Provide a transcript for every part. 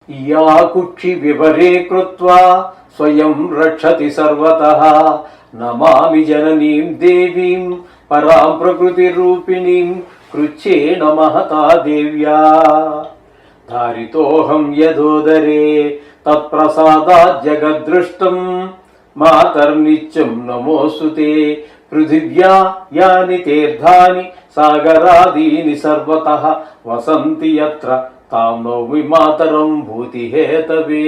या कुक्षि विवरे कृत्वा स्वयं रक्षति सर्वतः नमामि जननीं देवीं परां प्रकृतिरूपिणीं कृच्छेन महता देव्या धारितोऽहं यदोदरे तत्प्रसादात् जगद्दृष्टं मातर्नित्यं नमोऽस्तुते पृथिव्या यानि तीर्थानि सागरादीनि सर्वतः वसन्ति यत्र తాం నౌమి మాతరం భూతి హేతవే.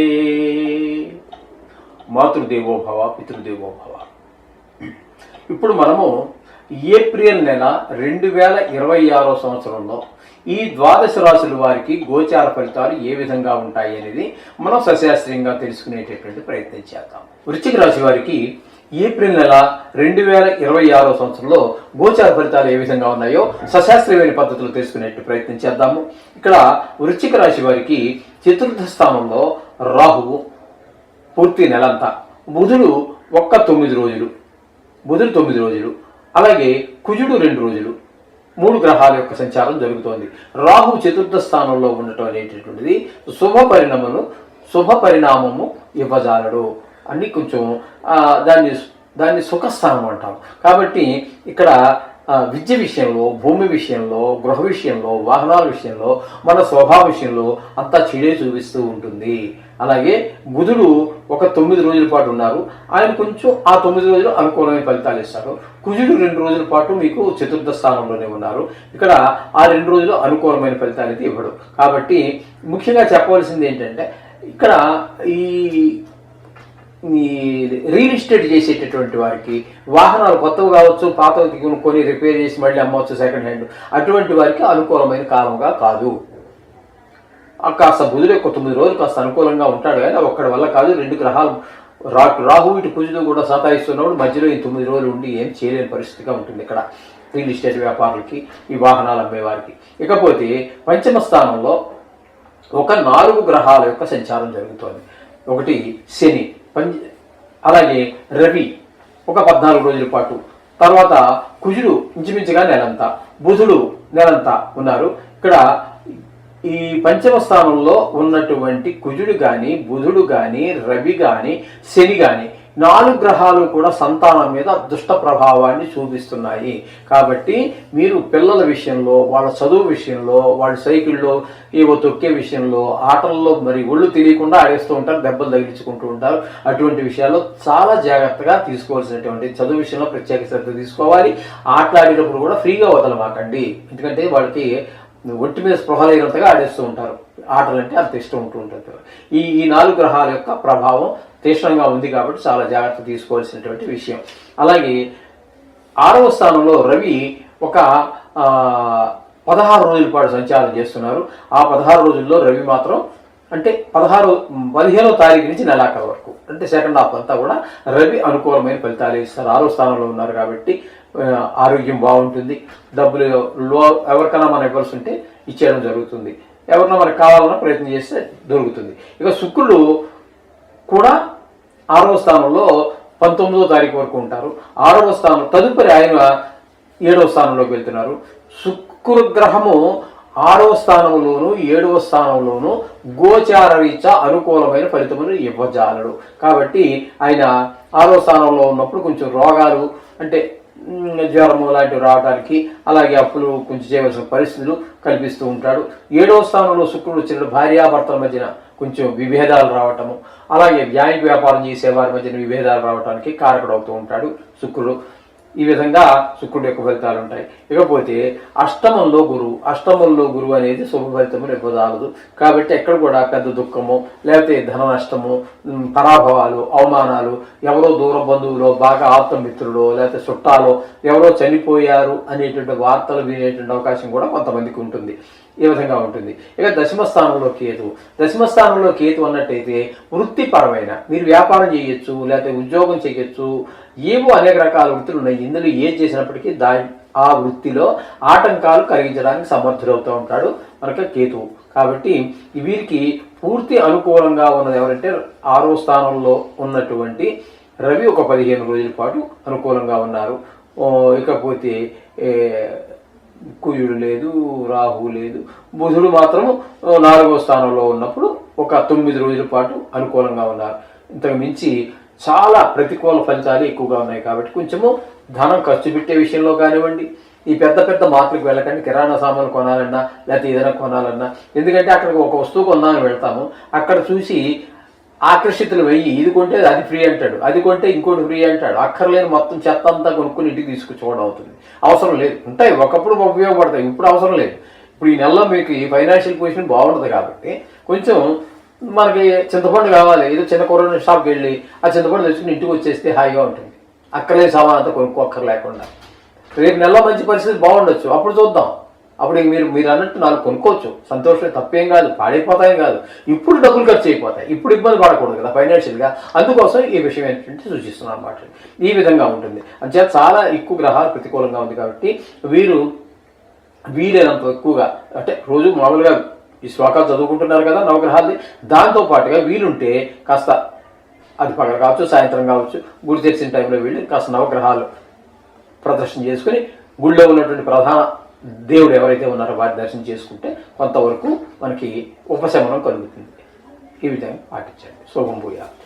మాతృదేవోభవ పితృదేవోభవ. ఇప్పుడు మనము ఏప్రిల్ నెల 2026 సంవత్సరంలో ఈ ద్వాదశ రాశుల వారికి గోచార ఫలితాలు ఏ విధంగా ఉంటాయి అనేది మనం సశాస్త్రీయంగా తెలుసుకునేటటువంటి ప్రయత్నం చేద్దాం. వృశ్చిక రాశి వారికి ఏప్రిల్ నెల 2026 సంవత్సరంలో గోచార ఫలితాలు ఏ విధంగా ఉన్నాయో సశాస్త్రీయమైన పద్ధతులు తెలుసుకునే ప్రయత్నం చేద్దాము. ఇక్కడ వృశ్చిక రాశి వారికి చతుర్థ స్థానంలో రాహువు పూర్తి నెలంతా, బుధుడు 9 రోజులు, బుధుడు 9 రోజులు, అలాగే కుజుడు 2 రోజులు, 3 గ్రహాల యొక్క సంచారం జరుగుతోంది. రాహు చతుర్థ స్థానంలో ఉండటం అనేటటువంటిది శుభ పరిణామము ఇవ్వజాలడు అన్ని కొంచెం దాన్ని సుఖస్థానం అంటాం. కాబట్టి ఇక్కడ విద్య విషయంలో, భూమి విషయంలో, గృహ విషయంలో, వాహనాల విషయంలో, మన స్వభావ విషయంలో అంతా చెడే చూపిస్తూ ఉంటుంది. అలాగే బుధుడు 9 రోజుల పాటు ఉన్నారు. ఆయన కొంచెం ఆ 9 రోజులు అనుకూలమైన ఫలితాలు ఇస్తారు. కుజుడు 2 రోజుల పాటు మీకు చతుర్థ స్థానంలోనే ఉన్నారు. ఇక్కడ ఆ 2 రోజులు అనుకూలమైన ఫలితాలు అయితే ఇవ్వడు. కాబట్టి ముఖ్యంగా చెప్పవలసింది ఏంటంటే ఇక్కడ ఈ రియల్ ఎస్టేట్ చేసేటటువంటి వారికి, వాహనాలు కొత్తవి కావచ్చు, పాతవి కొనుక్కొని రిపేర్ చేసి మళ్ళీ అమ్మవచ్చు సెకండ్ హ్యాండ్, అటువంటి వారికి అనుకూలమైన కాలంగా కాదు. కాస్త బుధుడు 9 రోజులు కాస్త అనుకూలంగా ఉంటాడు, కానీ ఒక్కడి వల్ల కాదు. 2 గ్రహాలు రాహు ఇటు కుజుడు కూడా సతాయిస్తున్నప్పుడు మధ్యలో ఈ 9 రోజులు ఉండి ఏం చేయలేని పరిస్థితిగా ఉంటుంది ఇక్కడ రియల్ ఎస్టేట్ వ్యాపారులకి, ఈ వాహనాలు అమ్మేవారికి. ఇకపోతే పంచమ స్థానంలో 4 గ్రహాల యొక్క సంచారం జరుగుతోంది. ఒకటి శని, అలాగే రవి 14 రోజుల పాటు, తర్వాత కుజుడు ఇంచుమించుగా నెలంతా, బుధుడు నెలంతా ఉన్నారు. ఇక్కడ ఈ పంచమ స్థానంలో ఉన్నటువంటి కుజుడు కానీ, బుధుడు కానీ, రవి కానీ, శని కానీ 4 గ్రహాలు కూడా సంతానం మీద దుష్ట ప్రభావాన్ని చూపిస్తున్నాయి. కాబట్టి మీరు పిల్లల విషయంలో, వాళ్ళ చదువు విషయంలో, వాళ్ళ సైకిల్లో ఏవో తొక్కే విషయంలో, ఆటల్లో మరి ఒళ్ళు తెలియకుండా ఆడేస్తూ ఉంటారు, దెబ్బలు తగిలించుకుంటూ ఉంటారు. అటువంటి విషయాల్లో చాలా జాగ్రత్తగా తీసుకోవాల్సినటువంటి, చదువు విషయంలో ప్రత్యేక శ్రద్ధ తీసుకోవాలి. ఆటలాడేటప్పుడు కూడా ఫ్రీగా వదలమాకండి, ఎందుకంటే వాళ్ళకి ఒంటి మీద స్పృహ లేనంతగా ఆడేస్తూ ఉంటారు. ఆటలంటే అంత ఇష్టం ఉంటూ ఉంటుంది. ఈ 4 గ్రహాల యొక్క ప్రభావం తీవ్రంగా ఉంది కాబట్టి చాలా జాగ్రత్త తీసుకోవాల్సినటువంటి విషయం. అలాగే 6వ స్థానంలో రవి 16 రోజుల పాటు సంచారం చేస్తున్నారు. ఆ 16 రోజుల్లో రవి మాత్రం అంటే 15వ తారీఖు నుంచి నెలాఖరు వరకు, అంటే సెకండ్ హాఫ్ అంతా కూడా రవి అనుకూలమైన ఫలితాలు ఇస్తారు. 6వ స్థానంలో ఉన్నారు కాబట్టి ఆరోగ్యం బాగుంటుంది. డబ్బులు ఎవరికైనా మనం ఇవ్వాల్సి ఉంటే ఇచ్చేయడం జరుగుతుంది. ఎవరన్నా మనకు కావాలన్నా ప్రయత్నం చేస్తే దొరుకుతుంది. ఇక శుక్రుడు కూడా 6వ స్థానంలో 19వ తారీఖు వరకు ఉంటారు. 6వ స్థానం తదుపరి ఆయన 7వ స్థానంలోకి వెళ్తున్నారు. శుక్రగ్రహము 6వ స్థానంలోను 7వ స్థానంలోను గోచార రీత్యా అనుకూలమైన ఫలితమును ఇవ్వజాలడు. కాబట్టి ఆయన 6వ స్థానంలో ఉన్నప్పుడు కొంచెం రోగాలు అంటే జ్వరము లాంటివి రావడానికి, అలాగే అప్పులు కొంచెం చేయవలసిన పరిస్థితులు కల్పిస్తూ ఉంటాడు. 7వ స్థానంలో శుక్రుడు వచ్చిన భార్యాభర్తల మధ్యన కొంచెం విభేదాలు రావటము, అలాగే వ్యాపారం చేసే వారి మధ్యన విభేదాలు రావడానికి కారకుడవుతూ ఉంటాడు శుక్రుడు. ఈ విధంగా శుక్రుడు యొక్క ఫలితాలు ఉంటాయి. ఇకపోతే అష్టమంలో గురువు అనేది శుభ ఫలితములు ఇవ్వదాలదు. కాబట్టి ఎక్కడ కూడా పెద్ద దుఃఖము, లేకపోతే ధన నష్టము, పరాభవాలు, అవమానాలు, ఎవరో దూర బంధువులో, బాగా ఆప్తమిత్రులో, లేకపోతే చుట్టాలో ఎవరో చనిపోయారు అనేటువంటి వార్తలు వినేటువంటి అవకాశం కూడా కొంతమందికి ఉంటుంది. ఈ విధంగా ఉంటుంది. ఇక దశమ స్థానంలో కేతు అన్నట్టయితే వృత్తిపరమైన మీరు వ్యాపారం చేయొచ్చు, లేకపోతే ఉద్యోగం చేయొచ్చు, ఏవో అనేక రకాల వృత్తులు ఉన్నాయి. ఇందులో ఏది చేసినప్పటికీ ఆ వృత్తిలో ఆటంకాలు కలిగించడానికి సమర్థుడవుతూ ఉంటాడు మనకి కేతువు. కాబట్టి వీరికి పూర్తి అనుకూలంగా ఉన్నది ఎవరంటే 6వ స్థానంలో ఉన్నటువంటి రవి 15 రోజుల పాటు అనుకూలంగా ఉన్నారు. ఇకపోతే కుజుడు లేదు, రాహు లేదు, బుధుడు మాత్రం 4వ స్థానంలో ఉన్నప్పుడు ఒక 9 రోజుల పాటు అనుకూలంగా ఉన్నారు. ఇంతకు మించి చాలా ప్రతికూల ఫలితాలు ఎక్కువగా ఉన్నాయి. కాబట్టి కొంచెము ధనం ఖర్చు పెట్టే విషయంలో కానివ్వండి, ఈ పెద్ద పెద్ద మార్కెట్కి వెళ్ళకండి. కిరాణా సామాన్లు కొనాలన్నా లేకపోతే ఏదైనా కొనాలన్నా, ఎందుకంటే అక్కడికి ఒక వస్తువు కొందామని వెళ్తాము, అక్కడ చూసి ఆకర్షితులు వెయ్యి, ఇది కొంటే అది ఫ్రీ అంటాడు, అది కొంటే ఇంకోటి ఫ్రీ అంటాడు, అక్కర్లేని మొత్తం చెత్త అంతా కొనుక్కుని ఇంటికి తీసుకొచ్చుకోవడం అవుతుంది. అవసరం లేదు. ఉంటాయి ఒకప్పుడు ఉపయోగపడతాయి, ఇప్పుడు అవసరం లేదు. ఇప్పుడు ఈ నెలలో మీకు ఈ ఫైనాన్షియల్ పొజిషన్ బాగుంటుంది కాబట్టి కొంచెం మనకి చింతపండు కావాలి, ఏదో చిన్న కూరగాయల షాప్కి వెళ్ళి ఆ చింతపండు తెచ్చుకుని ఇంటికి వచ్చేస్తే హాయిగా ఉంటుంది. అక్కర్లేని సామాన్ అంతా కొనుక్కోక్కర్లేకుండా. రేపు నెలలో మంచి పరిస్థితి బాగుండొచ్చు, అప్పుడు చూద్దాం. అప్పుడు మీరు అన్నట్టు 4 కొనుక్కోవచ్చు, సంతోషం, తప్పేం కాదు, పాడైపోతాయేం కాదు. ఇప్పుడు డబ్బులు ఖర్చు అయిపోతాయి, ఇప్పుడు ఇబ్బంది పడకూడదు కదా ఫైనాన్షియల్గా. అందుకోసం ఈ విషయం ఏంటంటే సూచిస్తున్నాను అన్నమాట. ఈ విధంగా ఉంటుంది. అంచేత చాలా ఎక్కువ గ్రహాలు ప్రతికూలంగా ఉంది కాబట్టి వీలైనంత ఎక్కువగా, అంటే రోజు మామూలుగా ఈ శ్లోకాలు చదువుకుంటున్నారు కదా నవగ్రహాలది, దాంతోపాటుగా వీలుంటే కాస్త అది పగలు కావచ్చు, సాయంత్రం కావచ్చు, గుడి తెరిచిన టైంలో వెళ్ళి కాస్త నవగ్రహాలు ప్రదర్శన చేసుకుని గుళ్ళో ఉన్నటువంటి ప్రధాన దేవుడు ఎవరైతే ఉన్నారో వారి దర్శనం చేసుకుంటే కొంతవరకు మనకి ఉపశమనం కలుగుతుంది. ఈ విధంగా పాటించండి. శుభం భూయాత్.